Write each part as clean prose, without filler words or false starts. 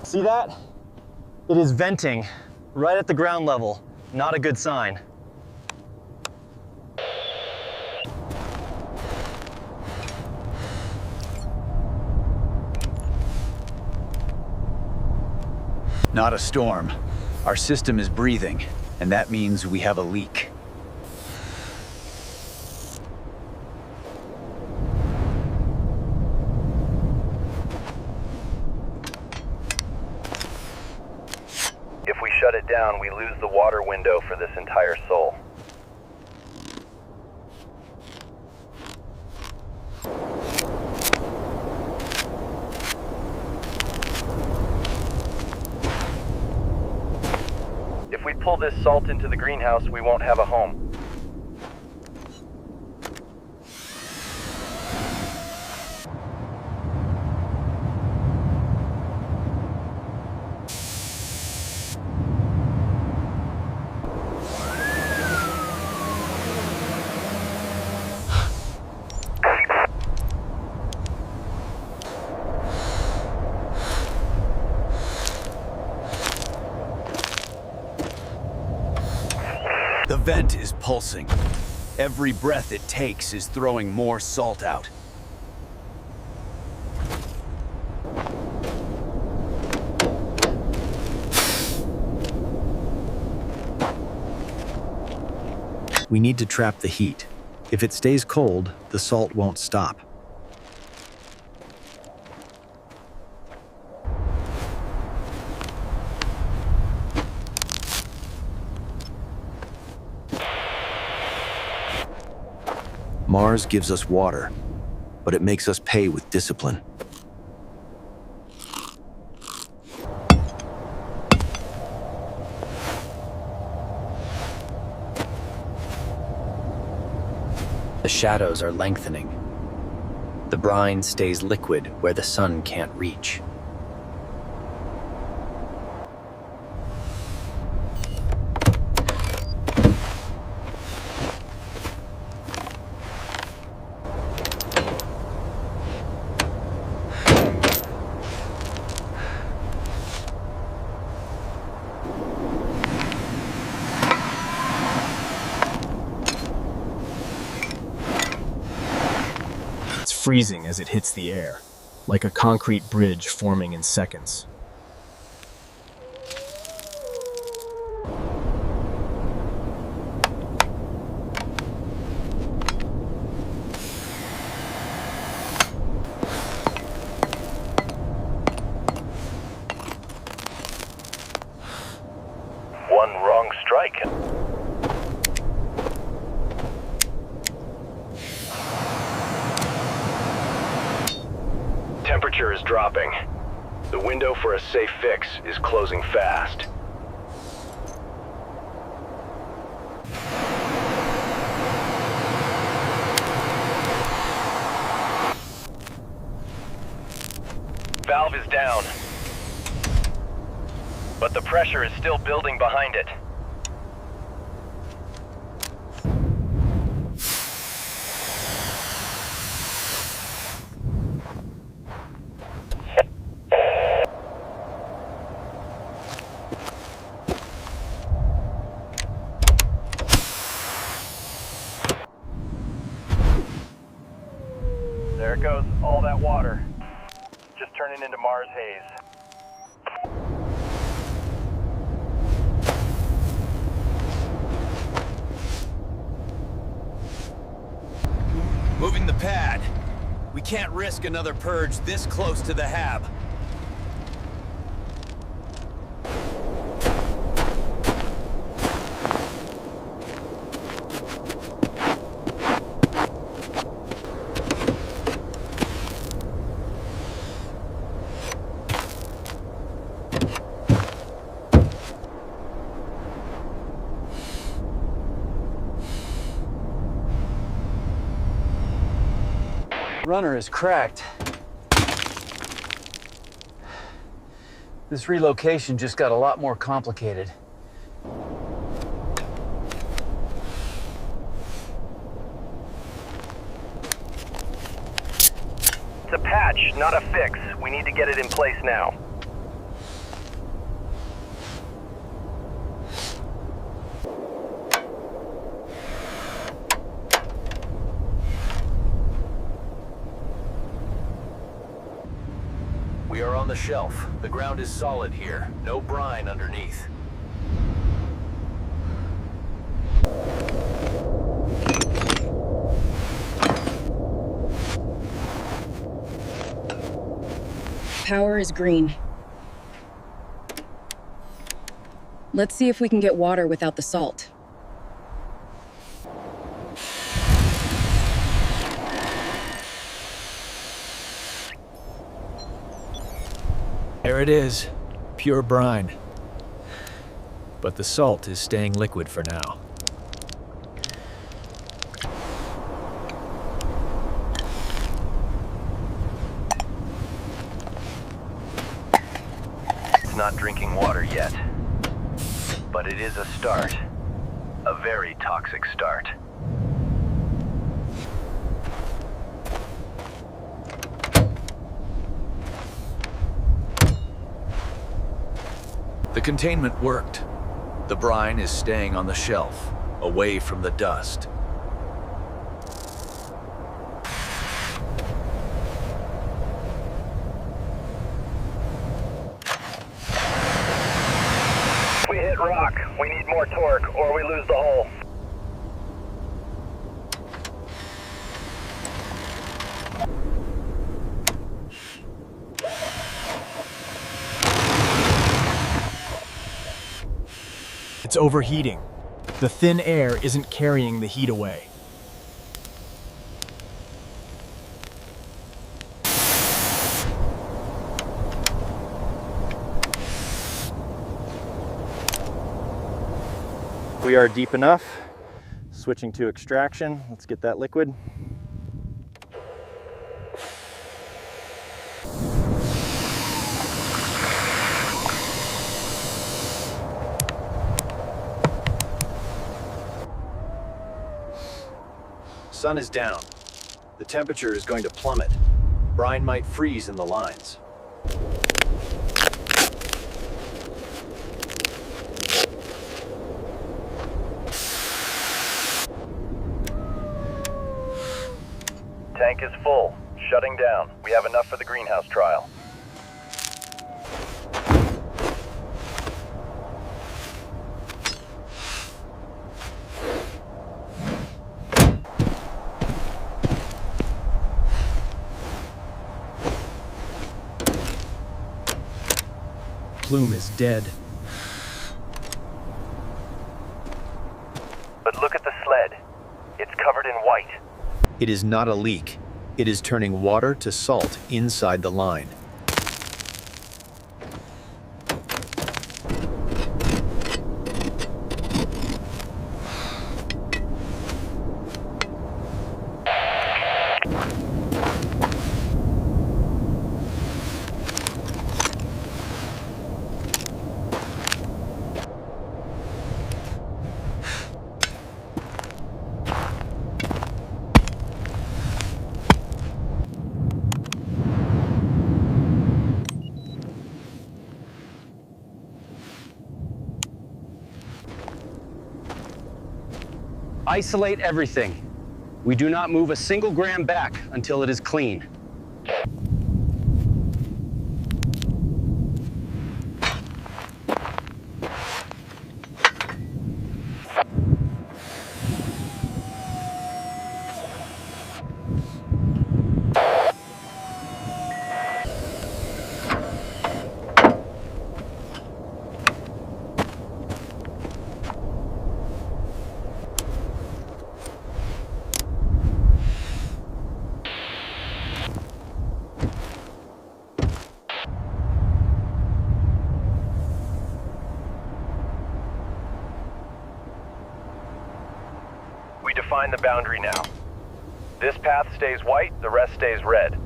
See that? It is venting right at the ground level. Not a good sign. Not a storm. Our system is breathing, and that means we have a leak. If we shut it down, we lose the water window for this entire sol. If we pull this salt into the greenhouse, we won't have a home. The vent is pulsing. Every breath it takes is throwing more salt out. We need to trap the heat. If it stays cold, the salt won't stop. Mars gives us water, but it makes us pay with discipline. The shadows are lengthening. The brine stays liquid where the sun can't reach. Freezing as it hits the air, like a concrete bridge forming in seconds. One wrong strike. Temperature is dropping. The window for a safe fix is closing fast. Valve is down, but the pressure is still building behind it. There goes all that water, just turning into Mars haze. Moving the pad. We can't risk another purge this close to the hab. Runner is cracked. This relocation just got a lot more complicated. It's a patch, not a fix. We need to get it in place now. on the shelf. The ground is solid here. No brine underneath. Power is green. Let's see if we can get water without the salt. There it is, pure brine. But the salt is staying liquid for now. It's not drinking water yet, but it is a start. A very toxic start. The containment worked. The brine is staying on the shelf, away from the dust. We hit rock. We need more torque, or we lose the hole. It's overheating. The thin air isn't carrying the heat away. We are deep enough. Switching to extraction. Let's get that liquid. Sun is down. The temperature is going to plummet. Brine might freeze in the lines. Tank is full. Shutting down. We have enough for the greenhouse trial. Plume is dead. But look at the sled. It's covered in white. It is not a leak. It is turning water to salt inside the line. Isolate everything. We do not move a single gram back until it is clean. We define the boundary now. This path stays white, the rest stays red.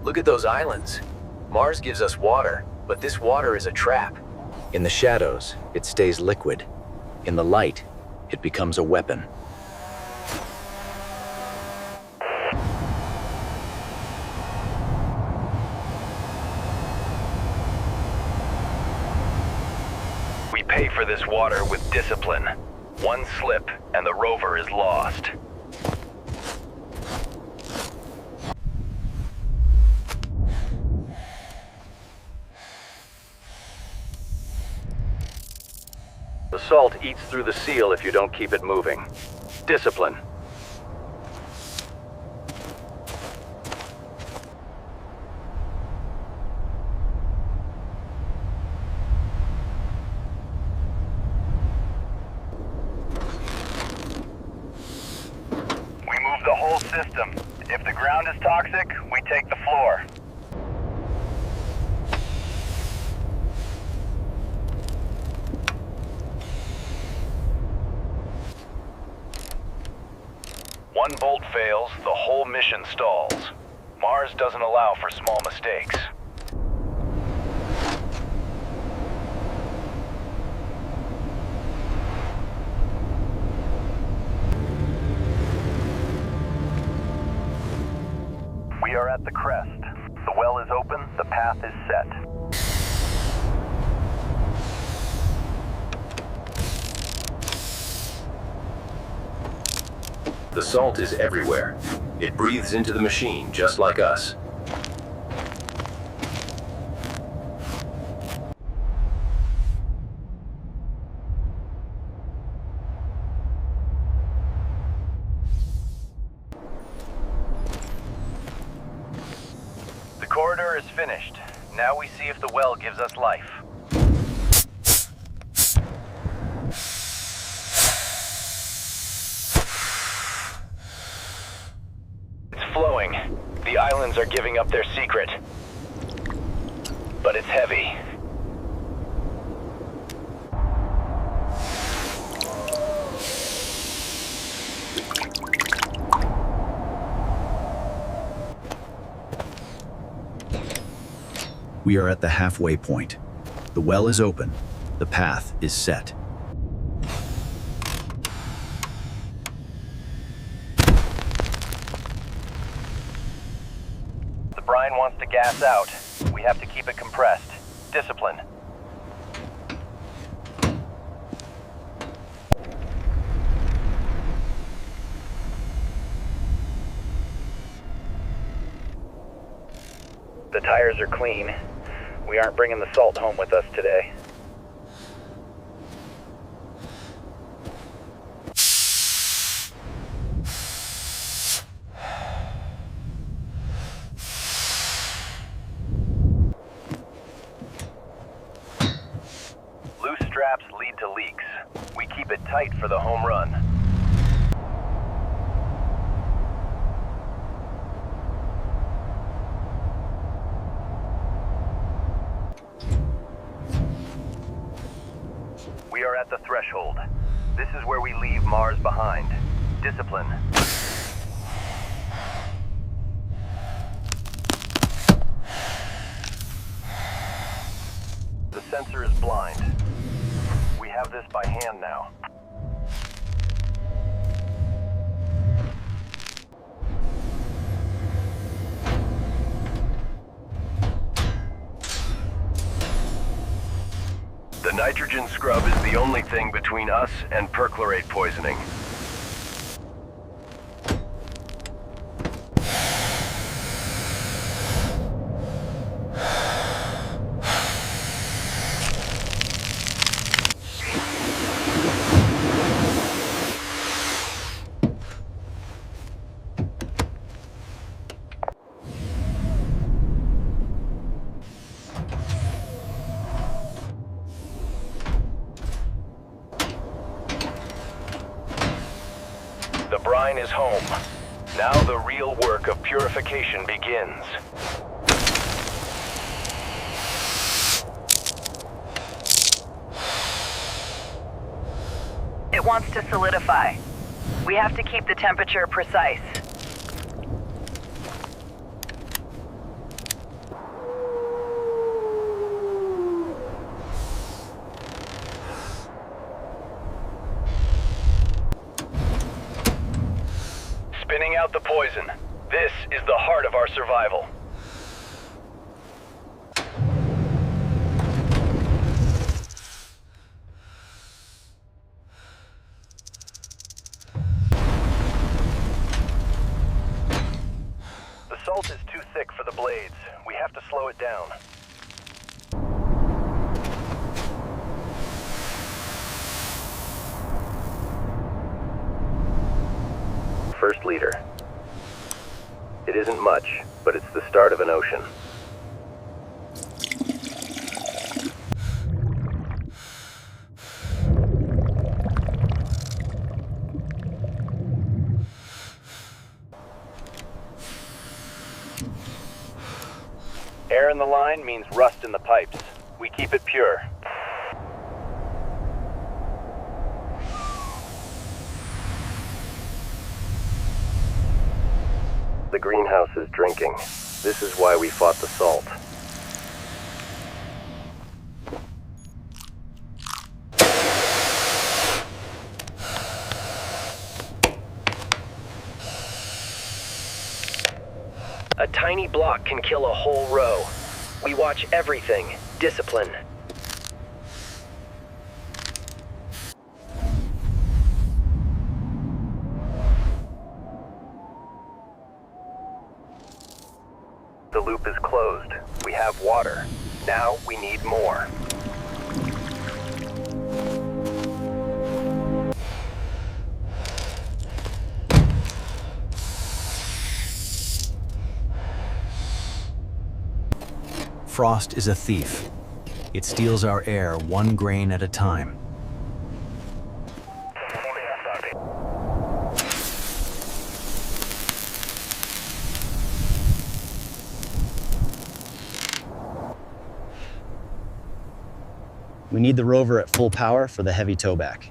Look at those islands. Mars gives us water, but this water is a trap. In the shadows, it stays liquid. In the light, it becomes a weapon. pay for this water with discipline. One slip and the rover is lost. The salt eats through the seal if you don't keep it moving. Discipline. We move the whole system. If the ground is toxic, we take the floor. One bolt fails, the whole mission stalls. Mars doesn't allow for small mistakes. We are at the crest. The well is open, the path is set. The salt is everywhere. It breathes into the machine just like us. The corridor is finished. Now we see if the well gives us life. Flowing. The islands are giving up their secret. But it's heavy. We are at the halfway point. The well is open. The path is set. The brine wants to gas out. We have to keep it compressed. Discipline. The tires are clean. We aren't bringing the salt home with us today. Loose straps lead to leaks. We keep it tight for the home run. We are at the threshold. This is where we leave Mars behind. Discipline. The sensor is blind. We have this by hand now. The nitrogen scrub is the only thing between us and perchlorate poisoning. The brine is home. Now the real work of purification begins. It wants to solidify. We have to keep the temperature precise. Spinning out the poison. This is the heart of our survival. blades. We have to slow it down. First leader. It isn't much, but it's the start of an ocean. Air in the line means rust in the pipes. We keep it pure. The greenhouse is drinking. This is why we fought the salt. A tiny block can kill a whole row. We watch everything. Discipline. The loop is closed. We have water. Now we need more. Frost is a thief. It steals our air 1 grain at a time. We need the rover at full power for the heavy towback.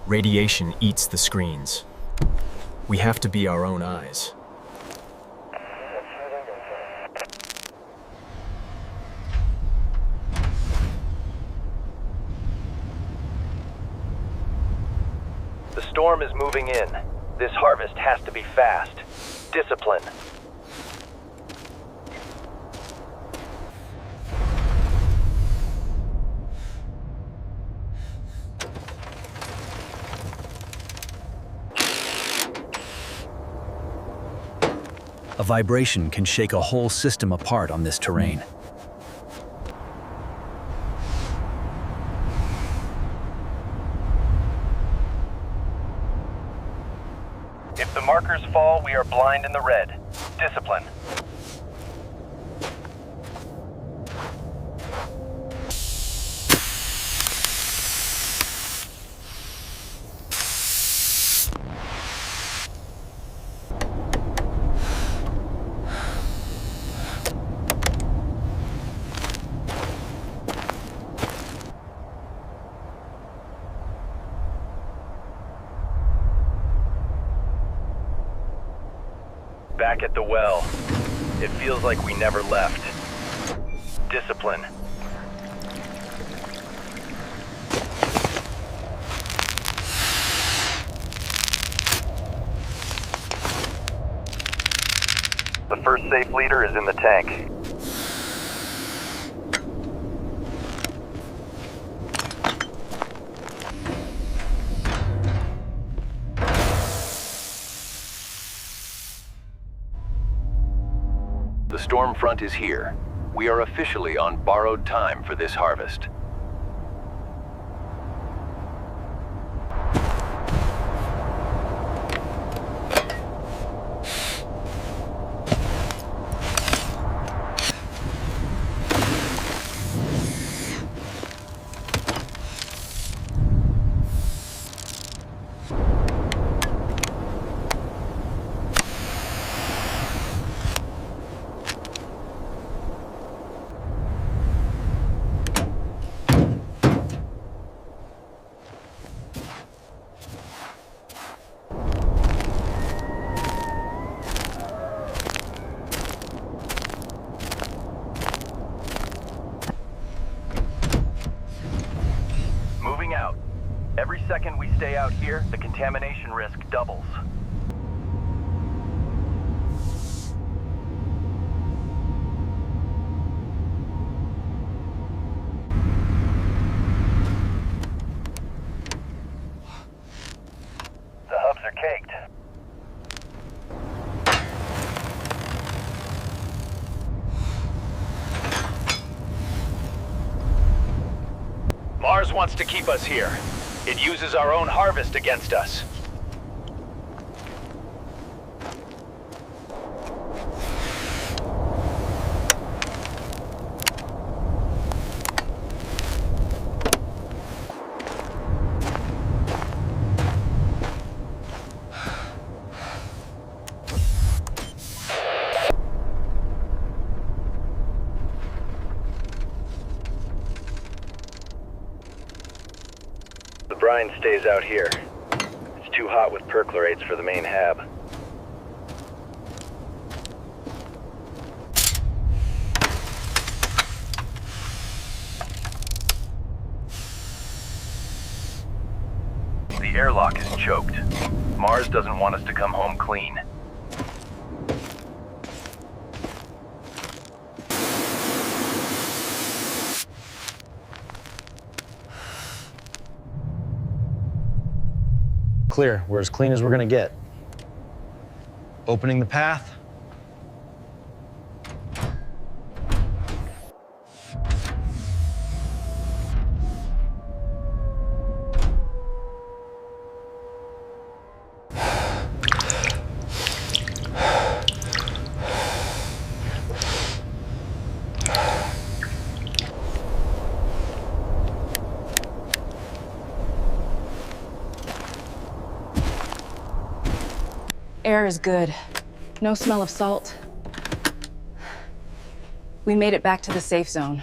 Radiation eats the screens. We have to be our own eyes. The storm is moving in. This harvest has to be fast. Discipline. A vibration can shake a whole system apart on this terrain. If the markers fall, we are blind in the red. Discipline. Back at the well. It feels like we never left. Discipline. The first safe leader is in the tank. The storm front is here. We are officially on borrowed time for this harvest. Out. Every second we stay out here, the contamination risk doubles. wants to keep us here. It uses our own harvest against us. The brine stays out here. It's too hot with perchlorates for the main hab. The airlock is choked. Mars doesn't want us to come home clean. Clear. We're as clean as we're gonna get. Opening the path. Air is good. No smell of salt. We made it back to the safe zone.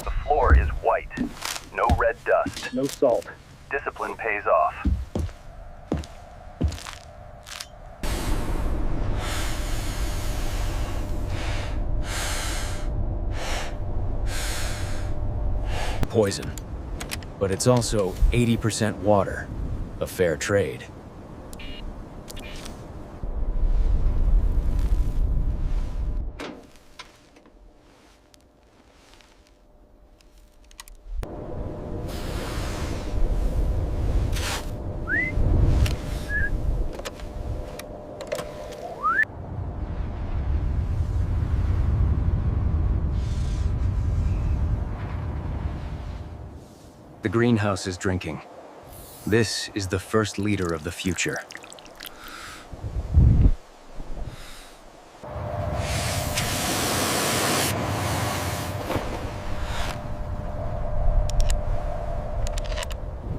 The floor is white. No red dust. No salt. Discipline pays off. Poison. But it's also 80% water. A fair trade. The greenhouse is drinking. This is the first leader of the future.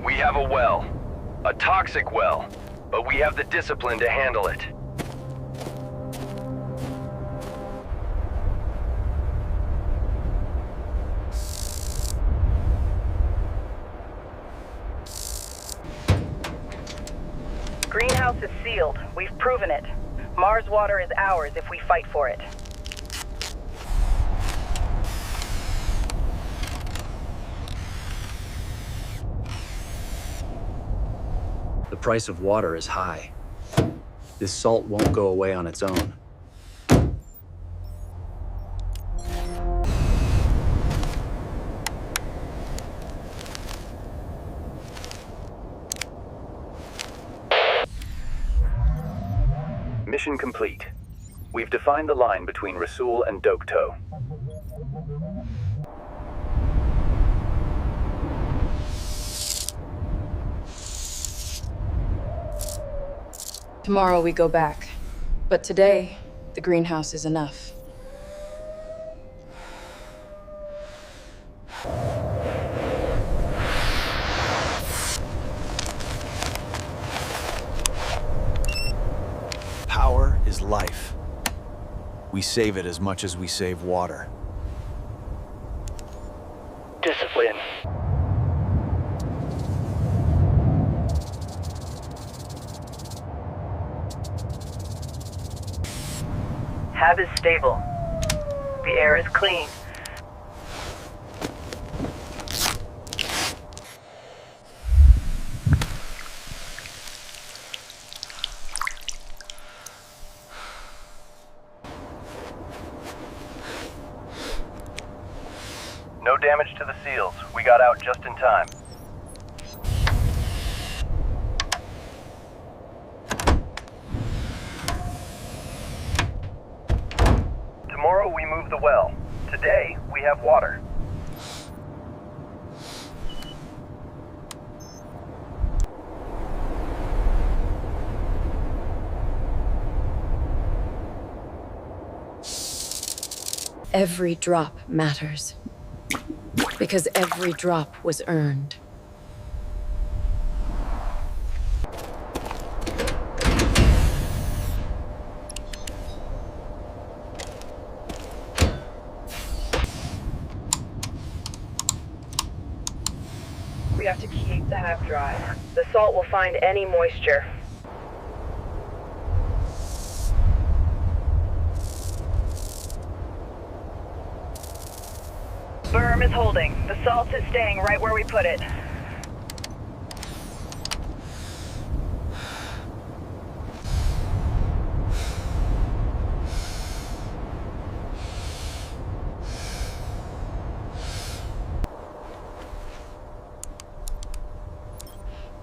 We have a well. A toxic well. But we have the discipline to handle it. Greenhouse is sealed. We've proven it. Mars water is ours if we fight for it. The price of water is high. This salt won't go away on its own. Mission complete. We've defined the line between Rasul and Dokto. Tomorrow we go back. But today, the greenhouse is enough. Power is life. We save it as much as we save water. Discipline. Hab is stable. The air is clean. No damage to the seals. We got out just in time. we have water. Every drop matters. Because every drop was earned. We have to keep the hab dry. The salt will find any moisture. Berm is holding. The salt is staying right where we put it.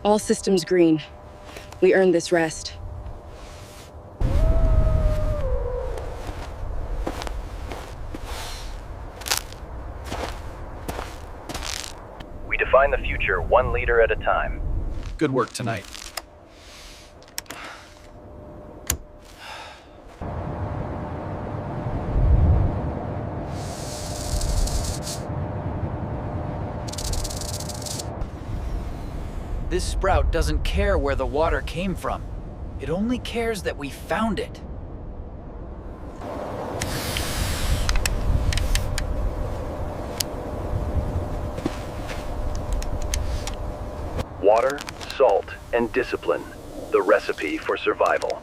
All systems green. We earned this rest. We define the future 1 liter at a time. Good work tonight. This sprout doesn't care where the water came from. It only cares that we found it. Water, salt, and discipline. The recipe for survival.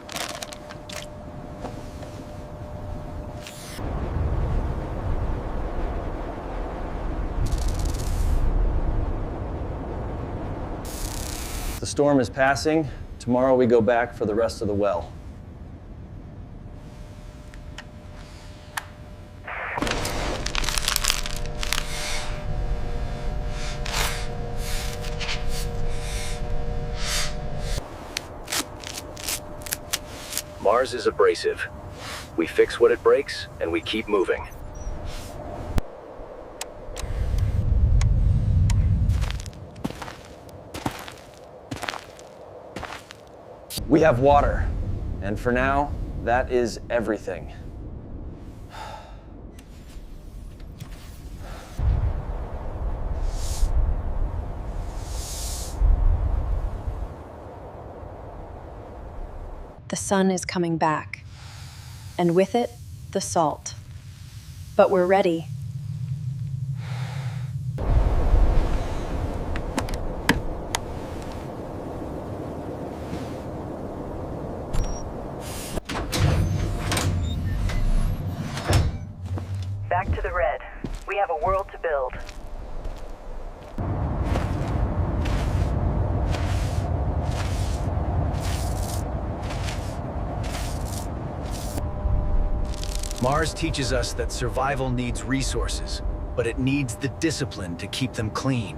The storm is passing. Tomorrow we go back for the rest of the well. Mars is abrasive. We fix what it breaks, and we keep moving. We have water, and for now, that is everything. The sun is coming back, and with it, the salt. But we're ready. Back to the red. We have a world to build. Mars teaches us that survival needs resources, but it needs the discipline to keep them clean.